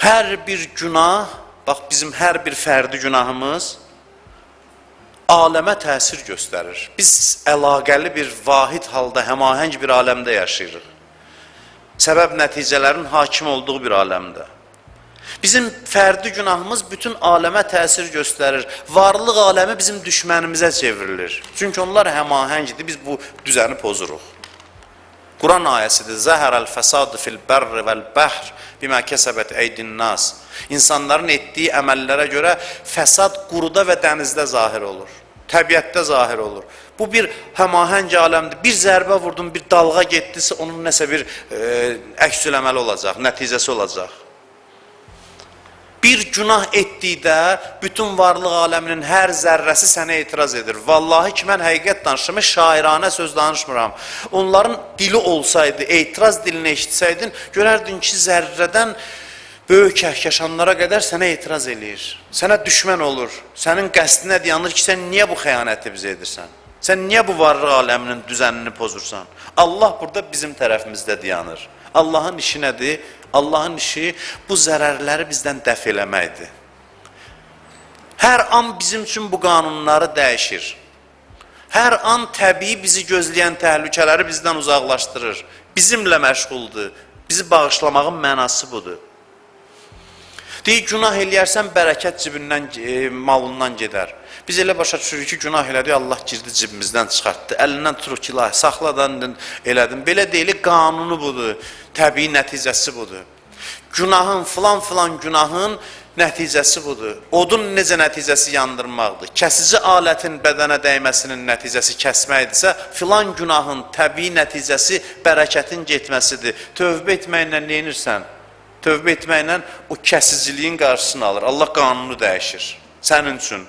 Hər bir günah, bax bizim hər bir fərdi günahımız aləmə təsir göstərir. Biz əlaqəli bir vahid halda, həmahəng bir aləmdə yaşayırıq. Səbəb nəticələrin hakim olduğu bir aləmdə. Bizim fərdi günahımız bütün aləmə təsir göstərir. Varlıq aləmi bizim düşmənimizə çevrilir. Çünki onlar həmahəngdir, biz bu düzəni pozuruq. Quran ayəsidir. Zəhərəl fəsadu fil bərri vəl-bəhr bimə kəsəbət əydin nas. İnsanların etdiyi əməllərə görə fəsad quruda və dənizdə zahir olur. Təbiətdə zahir olur. Bu bir həmahəng aləmdir. Bir zərbə vurdun, bir dalğa getdisə onun nəsə bir əks-üləməli olacaq, nəticəsi olacaq. Bir günah etdikdə bütün varlıq aləminin hər zərrəsi sənə etiraz edir. Vallahi ki, mən həqiqət danışıram, şairanə söz danışmıram. Onların dili olsaydı, etiraz dilini eşitsəydin, görərdin ki, zərrədən böyük kəhkəşanlara qədər sənə etiraz eləyir. Sənə düşmən olur. Sənin qəsdinə dayanır ki, sən niyə bu xəyanəti bizə edirsən? Sən niyə bu varlıq aləminin düzənini pozursan? Allah burada bizim tərəfimizdə dayanır. Allahın işi nədir? Allahın işi bu zərərləri bizdən dəf eləməkdir. Hər an bizim üçün bu qanunları dəyişir. Hər an təbii bizi gözləyən təhlükələri bizdən uzaqlaşdırır. Bizimlə məşğuldur. Bizi bağışlamağın mənası budur. Deyir, günah eləyərsən, bərəkət cibindən, malından gedər. Biz elə başa düşürük ki, günah elədik, Allah girdi cibimizdən çıxartdı. Əlindən tuturuq ki, saxladan elədin. Belə deyilir, qanunu budur, təbii nəticəsi budur. Günahın, filan günahın nəticəsi budur. Odun necə nəticəsi yandırmaqdır. Kəsici alətin bədənə dəyməsinin nəticəsi kəsməkdirsə, filan günahın təbii nəticəsi bərəkətin getməsidir. Tövbə etməklə neyinirsən? Tövbə etməklə o kəsiciliyin qarşısını alır. Allah qanunu dəyişir sənin üçün.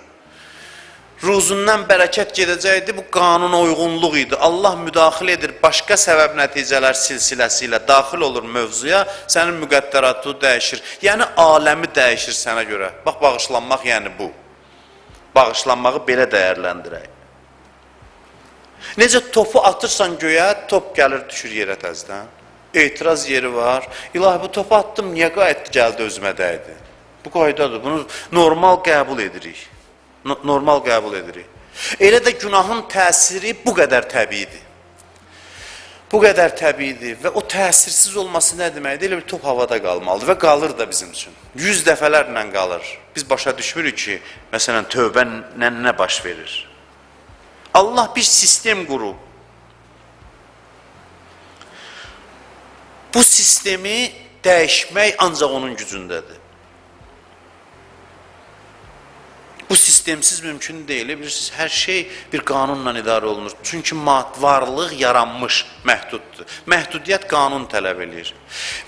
Ruzundan bərəkət gedəcəkdi, bu qanuna uyğunluq idi. Allah müdaxilə edir, başqa səbəb nəticələr silsiləsi ilə daxil olur mövzuya, sənin müqəddəratı dəyişir. Yəni, aləmi dəyişir sənə görə. Bax, bağışlanmaq yəni bu. Bağışlanmağı belə dəyərləndirək. Necə topu atırsan göyə, top gəlir, düşür yerə təzdən. Etiraz yeri var. İlahi, bu topu attım, niyə qayıtdı, gəldi, özümə dəydi? Bu qaydadır, bunu normal qəbul edirik. Normal qəbul edirik. Elə də günahın təsiri bu qədər təbiidir. Bu qədər təbiidir və o təsirsiz olması nə deməkdir? Elə bir top havada qalmalıdır və qalır da bizim üçün. 100 dəfələrlə qalır. Biz başa düşmürük ki, məsələn, tövbə nə baş verir? Allah bir sistem qurub. Bu sistemi dəyişmək ancaq onun gücündədir. Bu sistemsiz mümkün deyil. Bilirsiniz, hər şey bir qanunla idarə olunur. Çünki varlıq yaranmış məhduddur. Məhdudiyyət qanun tələb edir.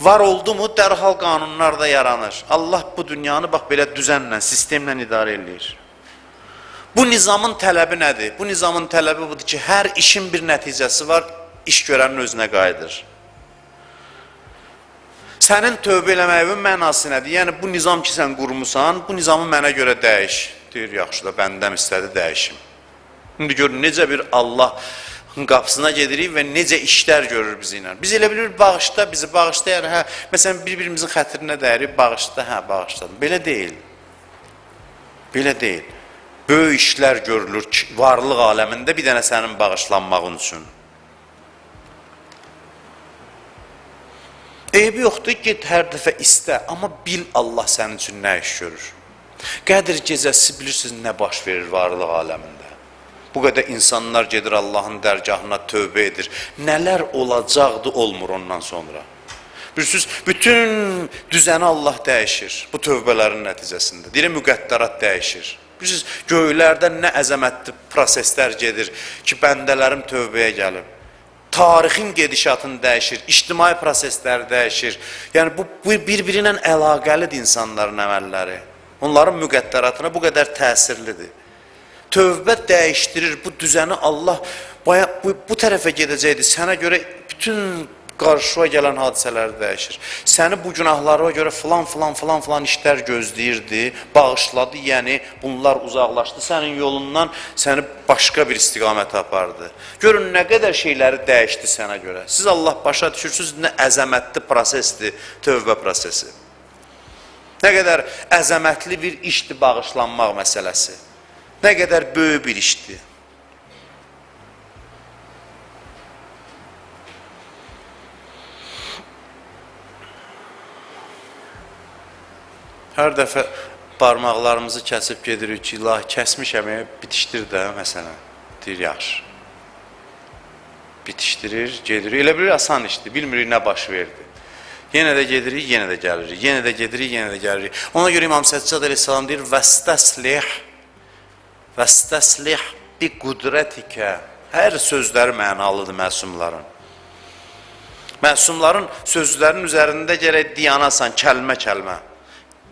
Var oldu mu, dərhal qanunlar da yaranır. Allah bu dünyanı bax belə düzənlə, sistemlə idarə edir. Bu nizamın tələbi nədir? Bu nizamın tələbi budur ki, hər işin bir nəticəsi var, iş görənin özünə qayıdır. Sənin tövbə eləməyin mənası nədir? Yəni, bu nizam ki, sən qurmusan, bu nizamı mənə görə dəyiş. Deyir, yaxşı da, bəndəm istədi, dəyişim. İndi görün, necə bir Allahın qapısına gedirik və necə işlər görür bizi ilə. Biz elə bilir, bağışda, bizi bağışda, yəni, hə, məsələn, bir-birimizin xətrinə dəyirik, bağışda, hə, bağışdadım. Belə deyil. Belə deyil. Böyük işlər görülür varlıq aləmində bir dənə sənin bağışlanmağın üçün. Eybi yoxdur, get hər dəfə istə, amma bil Allah sənin üçün nə iş görür. Qədir gecəsi bilirsiniz nə baş verir varlıq aləmində. Bu qədər insanlar gedir Allahın dərgahına tövbə edir. Nələr olacaqdı olmur ondan sonra. Bilirsiniz, bütün düzəni Allah dəyişir bu tövbələrin nəticəsində. Deyir, müqəddərat dəyişir. Bilirsiniz, göylərdə nə əzəmətli proseslər gedir ki, bəndələrim tövbəyə gəlib. Tarixin gedişatını dəyişir, ictimai prosesləri dəyişir. Yəni, bu bir-biri ilə əlaqəlidir insanların əməlləri. Onların müqəddəratına bu qədər təsirlidir. Tövbə dəyişdirir, bu düzəni Allah bu tərəfə gedəcəkdir. Sənə görə bütün qarşıya gələn hadisələri dəyişir. Səni bu günahlara görə filan işlər gözləyirdi, bağışladı, yəni bunlar uzaqlaşdı sənin yolundan, səni başqa bir istiqamətə apardı. Görün, nə qədər şeyləri dəyişdi sənə görə. Siz Allah başa düşürsünüz, nə əzəmətli prosesdir tövbə prosesi. Nə qədər əzəmətli bir işdir bağışlanmaq məsələsi. Nə qədər böyük bir işdir. Hər dəfə barmaqlarımızı kəsib gedirik ki, ilahi kəsmişəm, bitişdir də, məsələn, deyir, yaxşı. Bitişdirir, gedirik, elə bilir, asan işdir, bilmirik nə baş verdi. Yenə də gedirik, yenə də gəlirik, yenə də gedirik, yenə də gəlirik. Ona görə İmam Səccad əleyhissalam deyir, vəstəslih bi qudrətikə. Hər sözləri mənalıdır məsumların. Məsumların sözlərinin üzərində gərək diyanasan, kəlmə-kəlmə.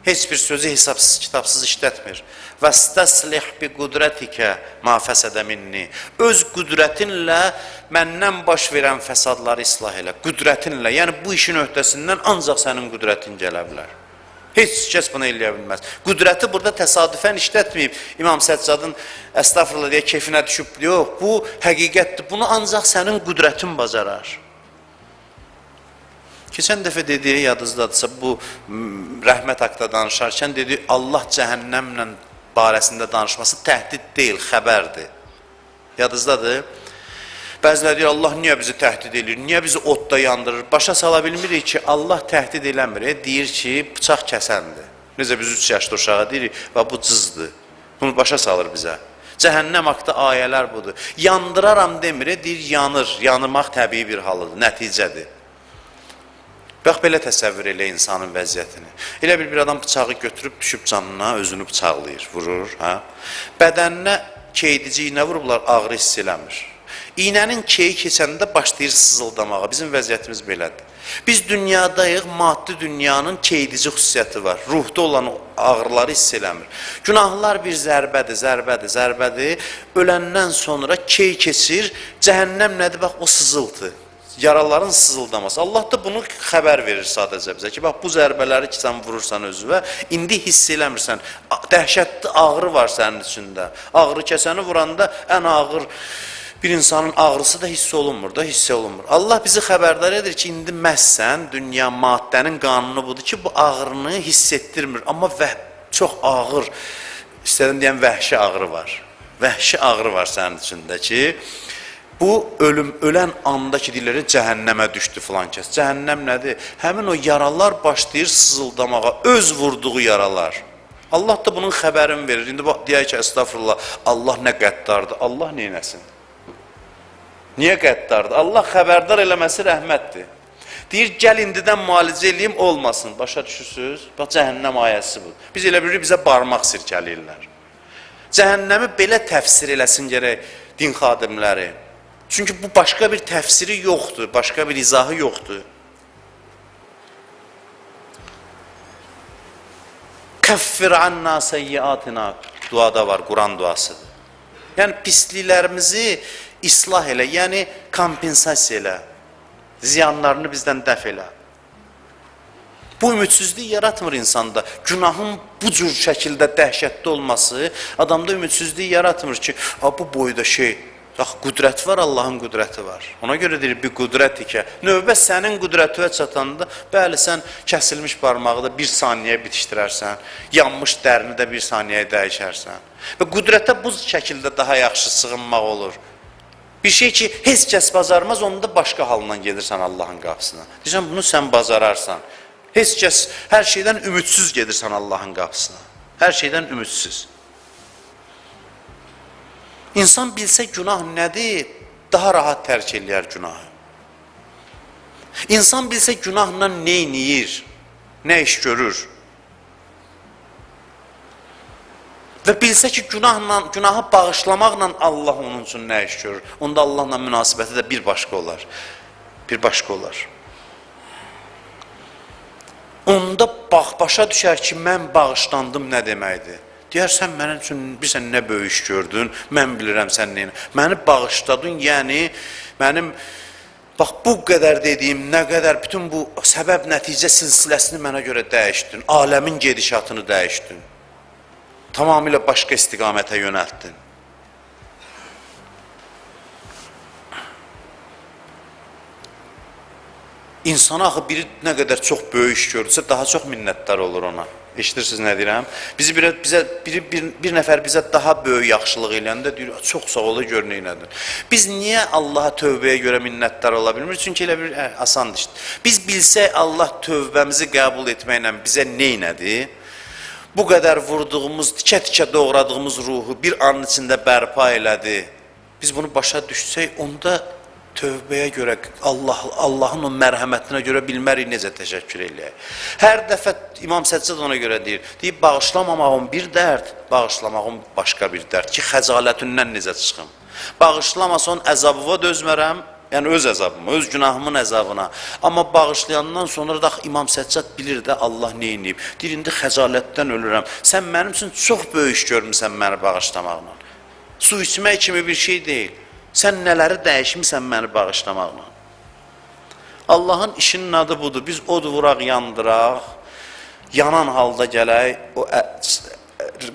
Heç bir sözü hesabsız, kitabsız işlətmir. Vəstəslih bi qudrətikə ma fəsədə minni. Öz qudrətinlə məndən baş verən fəsadları islah elə. Qudrətinlə, yəni bu işin öhdəsindən ancaq sənin qudrətin gələ bilər. Heç kəs bunu eləyə bilməz. Qudrəti burada təsadüfən işlətməyib. İmam Səccadın əstəğfurullah deyə kefinə düşüb. Yox, bu həqiqətdir. Bunu ancaq sənin qudrətin bacarar. Keçən dəfə dediyi yadınızdadırsa, bu rəhmət haqda danışarkən dedi, Allah cəhənnəmlə barəsində danışması təhdid deyil, xəbərdir. Yadınızdadır? Bəziləri deyir, Allah niyə bizi təhdid edir, niyə bizi odda yandırır? Başa sala bilmirik ki, Allah təhdid eləmir, deyir ki, bıçaq kəsəndir. Necə biz 3 yaşlı uşağa deyirik, və bu cızdır. Bunu başa salır bizə. Cəhənnəm haqda ayələr budur. Yandıraram demir, deyir, yanır. Yanırmaq təbii bir halıdır, nəticədir. Bax, belə təsəvvür elə insanın vəziyyətini. Elə bir adam bıçağı götürüb, düşüb canına, özünü bıçaqlayır, vurur. Bədəninə keydici iynə vurublar, ağrı hiss eləmir. İynənin keyi keçəndə başlayır sızıldamağa. Bizim vəziyyətimiz belədir. Biz dünyadayıq, maddi dünyanın keydici xüsusiyyəti var. Ruhda olan ağrıları hiss eləmir. Günahlar bir zərbədir. Öləndən sonra key keçir. Cəhənnəm nədir? Bax, o sızıltı. Yaraların sızıldaması. Allah da bunu xəbər verir sadəcə bizə ki, bax, bu zərbələri ki, sən vurursan özüvə, indi hiss eləmirsən. Dəhşətli ağrı var sənin içində. Ağrı kəsəni vuranda ən ağır bir insanın ağrısı da hiss olunmur. Allah bizi xəbərdar edir ki, indi məhsən, dünya maddənin qanunu budur ki, bu ağrını hiss etdirmir. Amma çox ağır, istədim deyəm, vəhşi ağrı var. Vəhşi ağrı var sənin içində ki, bu ölən anda ki, deyirlər, cəhənnəmə düşdü filan kəs. Cəhənnəm nədir? Həmin o yaralar başlayır sızıldamağa, öz vurduğu yaralar. Allah da bunun xəbərini verir. İndi deyək ki, əstəğfurullah, Allah nə qəddardır, Allah neynəsin? Niyə qəddardır? Allah xəbərdar eləməsi rəhmətdir. Deyir, gəl indidən müalicə eləyim, olmasın. Başa düşürsünüz? Bax, cəhənnəm ayəsi bu. Biz elə bilirik, bizə barmaq sirkələyirlər. Cəhənnəmi belə təfsir eləsin gərək din xadimləri. Çünki bu başqa bir təfsiri yoxdur, başqa bir izahı yoxdur. Kəffir anna seyyiatina duada var, Quran duasıdır. Yəni pisliklərimizi islah elə, yəni kompensasiya elə, ziyanlarını bizdən dəf elə. Bu ümidsizlik yaratmır insanda. Günahın bu cür şəkildə dəhşətli olması adamda ümidsizlik yaratmır ki, bu boyda qudrət var, Allahın qudrəti var. Ona görə deyir, bir qudrət ikə. Növbə sənin qudrətinə çatanda, bəli, sən kəsilmiş barmağı da 1 saniyə bitişdirərsən, yanmış dərini də 1 saniyəyə dəyişərsən. Və qudrətə bu şəkildə daha yaxşı sığınmaq olur. Bir şey ki, heç kəs bacarmaz, onu da başqa halından gedirsən Allahın qapısına. Deyirsən, bunu sən bacararsan. Heç kəs, hər şeydən ümidsiz gedirsən Allahın qapısına. Hər şeydən ümidsiz. İnsan bilsə günah nədir, daha rahat tərk eləyər günahı. İnsan bilsə günahla nə eləyir, nə iş görür. Və bilsə ki, günahı bağışlamaqla Allah onun üçün nə iş görür. Onda Allahla münasibəti də bir başqa olar. Bir başqa olar. Onda başa düşər ki, mən bağışlandım nə deməkdir. Deyər, sən mənim üçün bilsən nə böyük iş gördün, mən bilirəm sən neyini. Məni bağışladın, yəni mənim, bax bu qədər dediyim, nə qədər bütün bu səbəb nəticə silsiləsini mənə görə dəyişdin, aləmin gedişatını dəyişdin. Tamamilə başqa istiqamətə yönəltdin. İnsana axı biri nə qədər çox böyük iş gördüsə, daha çox minnətdar olur ona. Eşidirsiniz nə deyirəm? Bir nəfər bizə daha böyük yaxşılıq eləyəndə deyir, çox sağ ol, gör neynədir. Biz niyə Allaha tövbəyə görə minnətdar ola bilmirik? Çünki elə bir asandır işte. Biz bilsək Allah tövbəmizi qəbul etməklə bizə neynədi? Bu qədər vurduğumuz, tikə-tikə doğradığımız ruhu bir anın içində bərpa elədi. Biz bunu başa düşsək, onda tövbəyə görə, Allahın o mərhəmətinə görə bilmərik necə təşəkkür eləyək. Hər dəfə İmam Səccad ona görə deyir, bağışlamamağım bir dərd, bağışlamağım başqa bir dərd ki, xəcalətündən necə çıxım. Bağışlamasan əzabıva dözmərəm, yəni öz əzabıma, öz günahımın əzabına. Amma bağışlayandan sonra da İmam Səccad bilir də Allah neyniyib. Deyir, indi xəcalətdən ölürəm. Sən mənim üçün çox böyük iş görmüsən məni bağışlamaqla. Su içmək kimi bir şey deyil. Sən nələri dəyişmirsən məni bağışlamaqla. Allahın işinin adı budur. Biz od vuraq, yandıraq, yanan halda gələk, o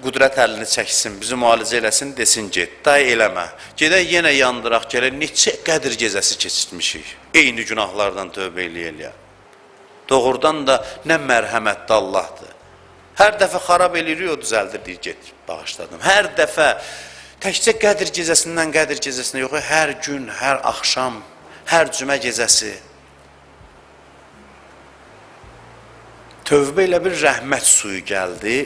qüdrət əlini çəksin, bizi müalicə eləsin, desin get, day eləmə. Gedək yenə yandıraq, gələk, neçə qədir gecəsi keçirtmişik. Eyni günahlardan tövbə eləyə. Doğrudan da nə mərhəmətli Allahdır. Hər dəfə xarab eləyirik, o düzəldir, deyir, get, bağışladım. Hər dəfə təkcə Qədir gecəsindən Qədir gecəsinə yox, hər gün, hər axşam, hər cümə gecəsi. Tövbə ilə bir rəhmət suyu gəldi,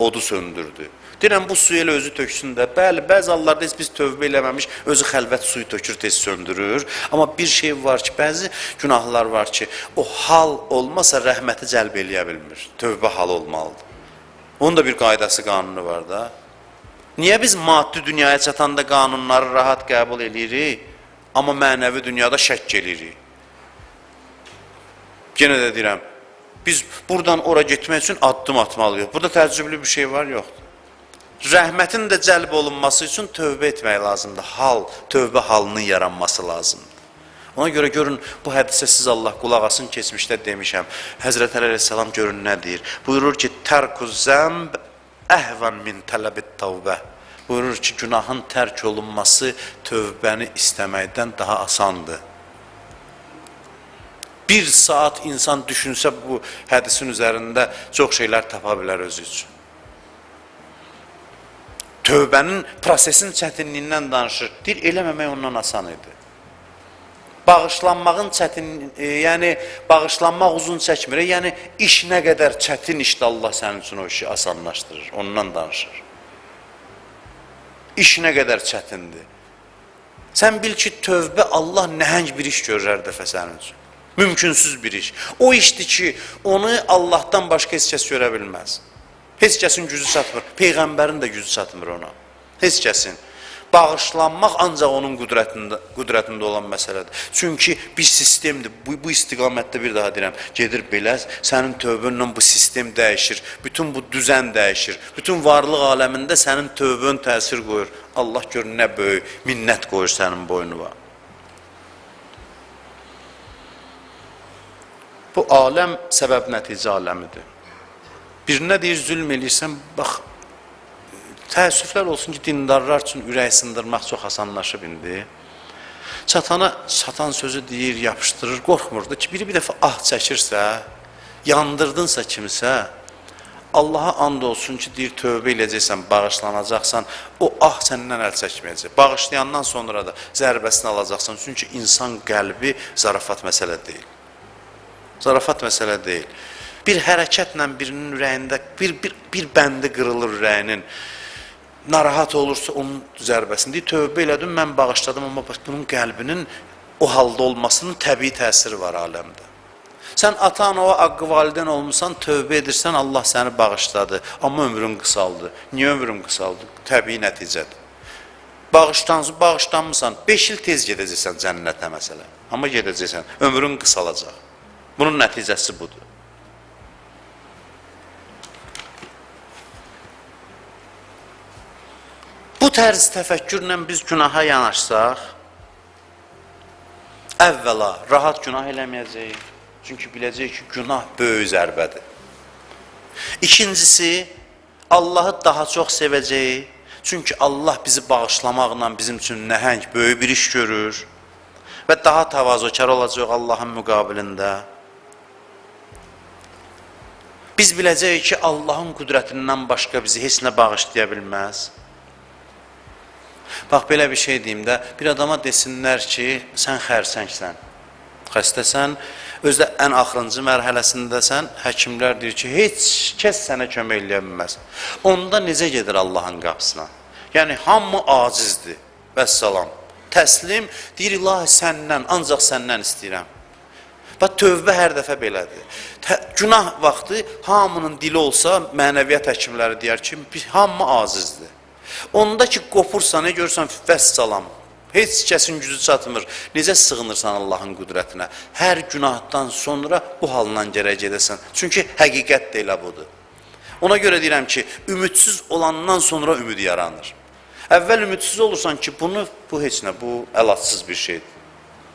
odu söndürdü. Deyirəm, bu suyu elə özü töksün də. Bəli, bəzi hallarda biz tövbə eləməmiş, özü xəlvət suyu tökür, tez söndürür. Amma bir şey var ki, bəzi günahlar var ki, o hal olmasa rəhməti cəlb eləyə bilmir. Tövbə hal olmalıdır. Onun da bir qaydası, qanunu var da. Niyə biz maddi dünyaya çatanda qanunları rahat qəbul edirik, amma mənəvi dünyada şəkk edirik? Yenə də deyirəm, biz buradan ora getmək üçün addım atmalıyıq. Burada təəccüblü bir şey var, yoxdur. Rəhmətin də cəlb olunması üçün tövbə etmək lazımdır. Tövbə halının yaranması lazımdır. Ona görə görün, bu hədisə siz Allah qulaq asın, keçmişdə demişəm. Həzrət Əli əleyhissalam görün nə deyir? Buyurur ki, tərkuz zəmb əhvən min tələbit tövbə. Buyurur ki, günahın tərk olunması tövbəni istəməkdən daha asandır. Bir saat insan düşünsə bu hədisin üzərində çox şeylər tapa bilər özü üçün. Tövbənin prosesin çətinliyindən danışır. Deyir, eləməmək ondan asan idi. Bağışlanmağın yəni bağışlanmaq uzun çəkmir. Yəni iş nə qədər çətin işdə Allah sənin üçün o işi asanlaşdırır. Ondan danışır. İş nə qədər çətindir. Sən bil ki, tövbə Allah nəhəng bir iş görür hər dəfə sənin üçün. Mümkünsüz bir iş. O işdir ki, onu Allahdan başqa heç kəs görə bilməz. Heç kəsin gücü çatmır. Peyğəmbərin də gücü çatmır ona. Heç kəsin. Bağışlanmaq ancaq onun qüdrətində olan məsələdir. Çünki bir sistemdir. Bu istiqamətdə bir daha deyirəm. Gedir belə, sənin tövbənlə bu sistem dəyişir. Bütün bu düzən dəyişir. Bütün varlıq aləmində sənin tövbən təsir qoyur. Allah gör nə böyük minnət qoyur sənin boynuna. Bu aləm səbəb-nəticə aləmidir. Birinə deyir, zülm eləyirsən, bax, təəssüflər olsun ki, dindarlar üçün ürək sındırmaq çox asanlaşıb indi. Çatan sözü deyir, yapışdırır, qorxmurdu ki, biri bir dəfə ah çəkirsə, yandırdınsa kimsə, Allaha and olsun ki, deyir, tövbə eləyəcəksən, bağışlanacaqsan, o ah səndən əl çəkməyəcək. Bağışlayandan sonra da zərbəsini alacaqsan, çünki insan qəlbi zarafat məsələ deyil. Zarafat məsələ deyil. Bir hərəkətlə birinin ürəyində, bir bəndi qırılır ürəyinin, narahat olursa onun zərbəsini deyir, tövbə elədim, mən bağışladım, amma bunun qəlbinin o halda olmasının təbii təsiri var aləmdə. Sən ata-anava haqqı valideyn olmuşsan, tövbə edirsən, Allah səni bağışladı, amma ömrün qısaldı. Niyə ömrün qısaldı? Təbii nəticədir. Bağışlanmısan, 5 il tez gedəcəksən cənnətə məsələ, amma gedəcəksən, ömrün qısalacaq. Bunun nəticəsi budur. Bu tərz təfəkkürlə biz günaha yanaşsaq, əvvəla rahat günah eləməyəcəyik. Çünki biləcəyik ki, günah böyük zərbədir. İkincisi, Allahı daha çox sevəcəyik. Çünki Allah bizi bağışlamaqla bizim üçün nəhəng, böyük bir iş görür. Və daha təvazökar olacaq Allahın müqabilində. Biz biləcəyik ki, Allahın qüdrətindən başqa bizi heç nə bağışlaya bilməz. Bax, belə bir şey deyim də, bir adama desinlər ki, sən xərsəngsən, xəstəsən, özdə ən axırıncı mərhələsindəsən, həkimlər deyir ki, heç kəs sənə kömək eləyə bilməz. Onda necə gedir Allahın qapısına? Yəni, hamı acizdir, vəssalam. Təslim, deyir, ilahi səndən, ancaq səndən istəyirəm. Bax, tövbə hər dəfə belədir. Günah vaxtı hamının dili olsa, mənəviyyat həkimləri deyər ki, hamı acizdir. Onda ki, qopursan, görürsən, vəssalam, heç kəsin gücü çatmır. Necə sığınırsan Allahın qüdrətinə? Hər günahdan sonra bu halından gərək gedəsən. Çünki həqiqət də elə budur. Ona görə deyirəm ki, ümidsiz olandan sonra ümid yaranır. Əvvəl ümidsiz olursan ki, bu heç nə, bu əlacsız bir şeydir.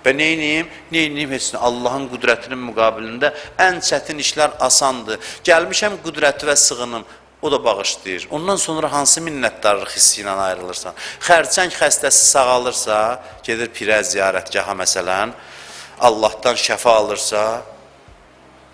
Və neyniyim? Neyniyim heç nə? Allahın qüdrətinin müqabilində ən çətin işlər asandır. Gəlmişəm qüdrəti və sığınım, o da bağışlayır. Ondan sonra hansı minnətdarlıq hissi ilə ayrılırsan? Xərçəng xəstəsi sağalırsa, gedir pirə ziyarətgaha məsələn, Allahdan şəfa alırsa,